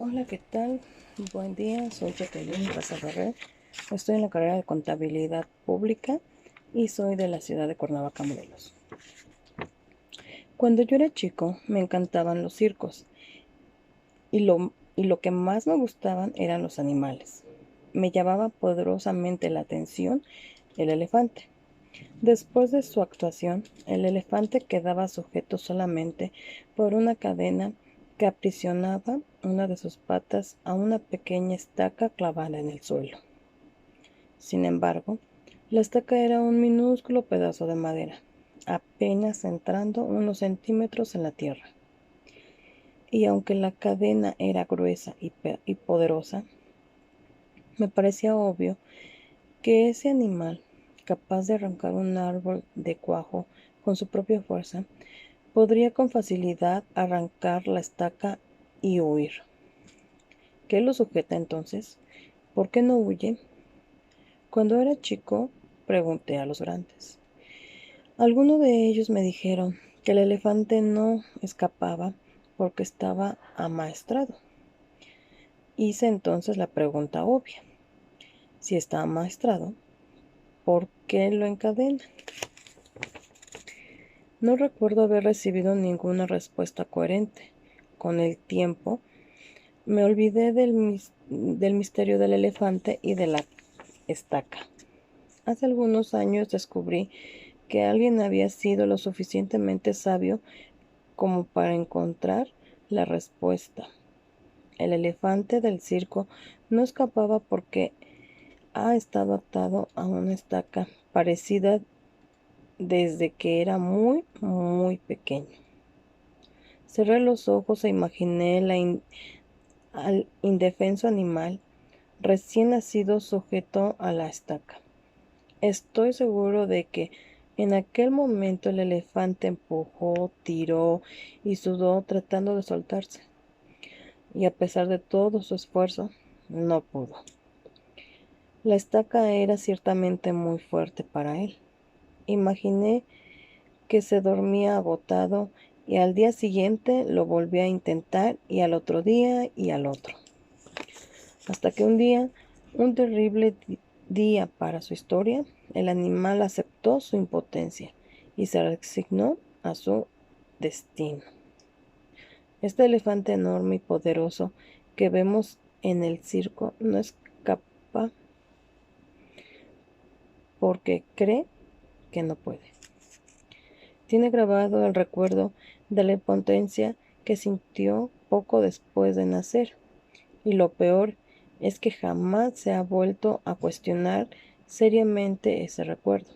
Hola, ¿qué tal? Buen día, soy Jacqueline Raza Ferrer. Estoy en la carrera de Contabilidad Pública y soy de la ciudad de Cuernavaca, Morelos. Cuando yo era chico, me encantaban los circos y lo que más me gustaban eran los animales. Me llamaba poderosamente la atención el elefante. Después de su actuación, el elefante quedaba sujeto solamente por una cadena que aprisionaba una de sus patas a una pequeña estaca clavada en el suelo. Sin embargo, la estaca era un minúsculo pedazo de madera, apenas entrando unos centímetros en la tierra. Y aunque la cadena era gruesa y poderosa, me parecía obvio que ese animal, capaz de arrancar un árbol de cuajo con su propia fuerza, podría con facilidad arrancar la estaca y huir. ¿Qué lo sujeta entonces? ¿Por qué no huye? Cuando era chico, pregunté a los grandes. Algunos de ellos me dijeron que el elefante no escapaba porque estaba amaestrado. Hice entonces la pregunta obvia. Si está amaestrado, ¿por qué lo encadenan? No recuerdo haber recibido ninguna respuesta coherente. Con el tiempo, me olvidé del misterio del elefante y de la estaca. Hace algunos años descubrí que alguien había sido lo suficientemente sabio como para encontrar la respuesta. El elefante del circo no escapaba porque ha estado atado a una estaca parecida desde que era muy, muy pequeño. Cerré los ojos e imaginé al indefenso animal recién nacido sujeto a la estaca. Estoy seguro de que en aquel momento el elefante empujó, tiró y sudó tratando de soltarse. Y a pesar de todo su esfuerzo, no pudo. La estaca era ciertamente muy fuerte para él. Imaginé que se dormía agotado y al día siguiente lo volvía a intentar y al otro día y al otro. Hasta que un día, un terrible día para su historia, el animal aceptó su impotencia y se resignó a su destino. Este elefante enorme y poderoso que vemos en el circo no escapa porque cree que no puede. Tiene grabado el recuerdo de la impotencia que sintió poco después de nacer. Y lo peor es que jamás se ha vuelto a cuestionar seriamente ese recuerdo.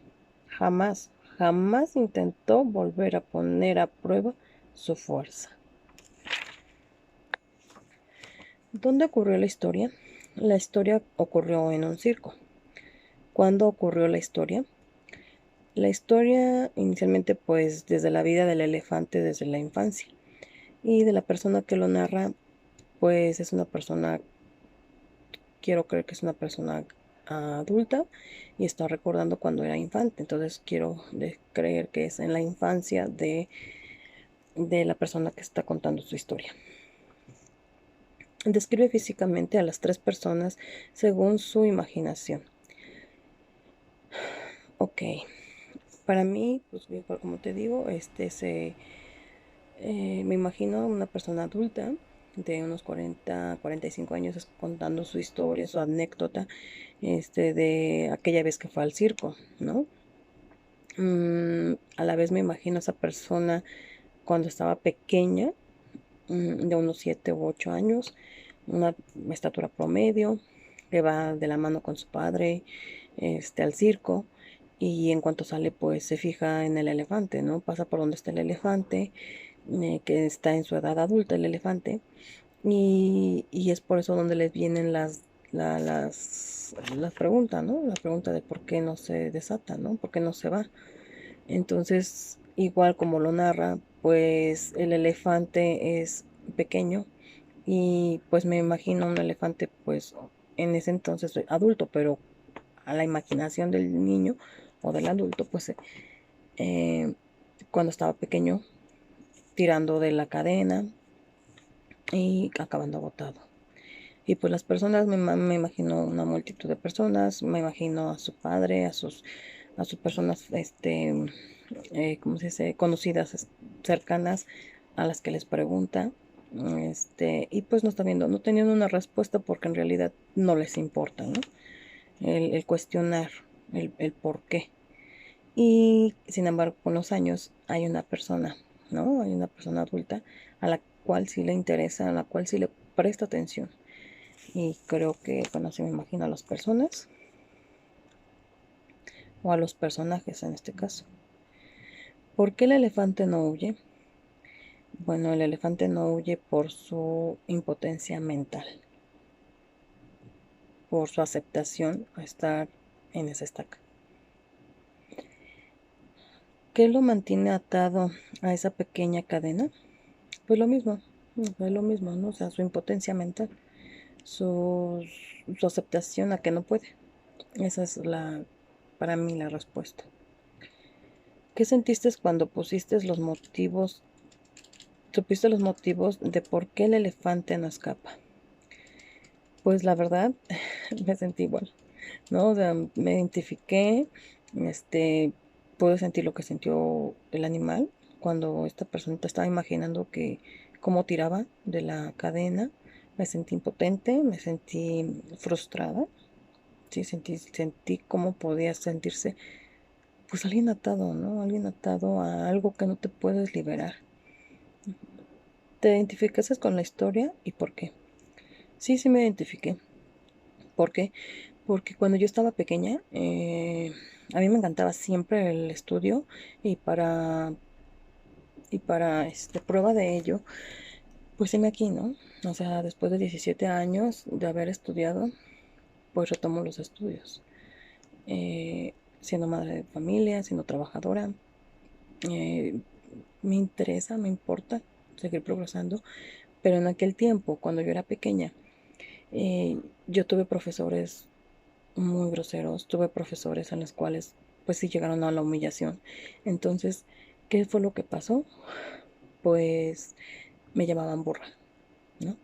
Jamás, jamás intentó volver a poner a prueba su fuerza. ¿Dónde ocurrió la historia? La historia ocurrió en un circo. ¿Cuándo ocurrió la historia? La historia inicialmente pues desde la vida del elefante desde la infancia y de la persona que lo narra pues es una persona, quiero creer que es una persona adulta y está recordando cuando era infante, entonces quiero creer que es en la infancia de la persona que está contando su historia. Describe físicamente a las tres personas según su imaginación. Ok, para mí, pues como te digo, me imagino una persona adulta de unos 45 años contando su historia, su anécdota, de aquella vez que fue al circo, ¿no? A la vez me imagino a esa persona cuando estaba pequeña, de unos 7 u 8 años, una estatura promedio, que va de la mano con su padre, al circo, y en cuanto sale, pues se fija en el elefante, ¿no? Pasa por donde está el elefante, que está en su edad adulta, el elefante, y es por eso donde les vienen las preguntas, ¿no? La pregunta de por qué no se desata, ¿no? ¿Por qué no se va? Entonces, igual como lo narra, pues el elefante es pequeño y pues me imagino un elefante pues en ese entonces adulto, pero a la imaginación del niño o del adulto pues eh, cuando estaba pequeño tirando de la cadena y acabando agotado. Y pues las personas, me imagino una multitud de personas, me imagino a su padre, a sus personas, ¿cómo se dice? Conocidas, cercanas, a las que les pregunta, y pues no está viendo, no teniendo una respuesta porque en realidad no les importa, ¿no? El cuestionar, el por qué. Y sin embargo, con los años hay una persona, ¿no? Hay una persona adulta a la cual sí le interesa, a la cual sí le presta atención. Y creo que, bueno, sí me imagino a las personas o a los personajes en este caso. ¿Por qué el elefante no huye? Bueno, el elefante no huye por su impotencia mental, por su aceptación a estar en esa estaca. ¿Qué lo mantiene atado a esa pequeña cadena? Pues lo mismo, es lo mismo, ¿no? O sea, su impotencia mental, su, su aceptación a que no puede. Esa es para mí la respuesta. ¿Qué sentiste cuando supiste los motivos de por qué el elefante no escapa? Pues la verdad, me sentí igual, ¿no? O sea, me identifiqué, pude sentir lo que sintió el animal cuando esta personita estaba imaginando cómo tiraba de la cadena. Me sentí impotente, me sentí frustrada, sí, sentí cómo podía sentirse, pues alguien atado, ¿no? Alguien atado a algo que no te puedes liberar. ¿Te identificaste con la historia y por qué? Sí, sí me identifiqué. ¿Por qué? Porque cuando yo estaba pequeña, a mí me encantaba siempre el estudio y prueba de ello, pues heme aquí, ¿no? O sea, después de 17 años de haber estudiado, pues retomo los estudios. Siendo madre de familia, siendo trabajadora, eh, me interesa, me importa seguir progresando, pero en aquel tiempo, cuando yo era pequeña, yo tuve profesores muy groseros, tuve profesores en los cuales pues sí llegaron a la humillación. Entonces, ¿qué fue lo que pasó? Pues me llamaban burra, ¿no?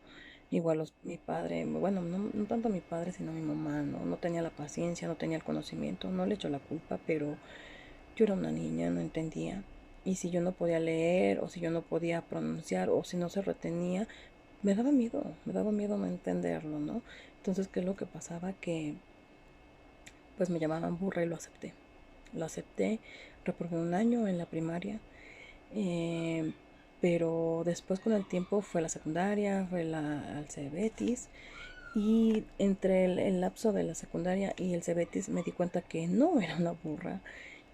Igual mi padre, bueno, no tanto mi padre, sino mi mamá, ¿no? No tenía la paciencia, no tenía el conocimiento, no le echo la culpa, pero yo era una niña, no entendía. Y si yo no podía leer, o si yo no podía pronunciar, o si no se retenía, me daba miedo no entenderlo, ¿no? Entonces, ¿qué es lo que pasaba? Que pues me llamaban burra y lo acepté. Lo acepté, reprobé un año en la primaria, eh, pero después con el tiempo fue la secundaria, al Cebetis, y entre el lapso de la secundaria y el Cebetis me di cuenta que no era una burra,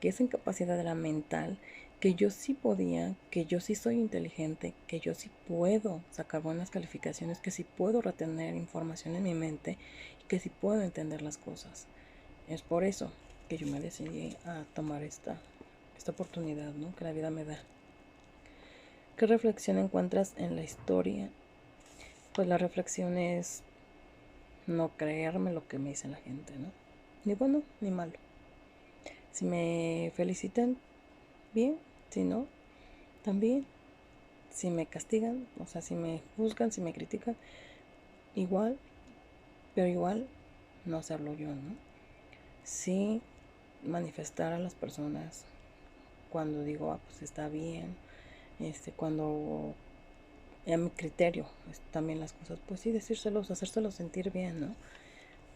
que esa incapacidad era mental, que yo sí podía, que yo sí soy inteligente, que yo sí puedo sacar buenas calificaciones, que sí puedo retener información en mi mente y que sí puedo entender las cosas. Es por eso que yo me decidí a tomar esta oportunidad, ¿no? Que la vida me da. ¿Qué reflexión encuentras en la historia? Pues la reflexión es no creerme lo que me dice la gente, ¿no? Ni bueno ni malo. Si me felicitan, bien. Si no, también. Si me castigan, o sea, si me juzgan, si me critican, igual, pero igual no hacerlo yo, ¿no? Sí manifestar a las personas cuando digo, pues está bien, cuando a mi criterio también las cosas, pues sí, decírselos, hacérselos sentir bien, ¿no?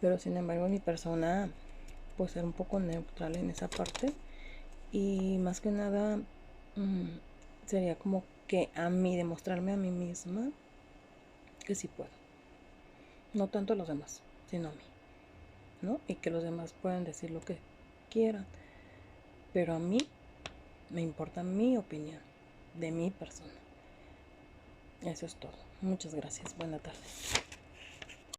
Pero sin embargo mi persona, pues ser un poco neutral en esa parte y más que nada sería como que a mí, demostrarme a mí misma que sí puedo, no tanto a los demás, sino a mí, ¿no? Y que los demás puedan decir lo que quieran, pero a mí me importa mi opinión de mi persona. Eso es todo. Muchas gracias. Buena tarde.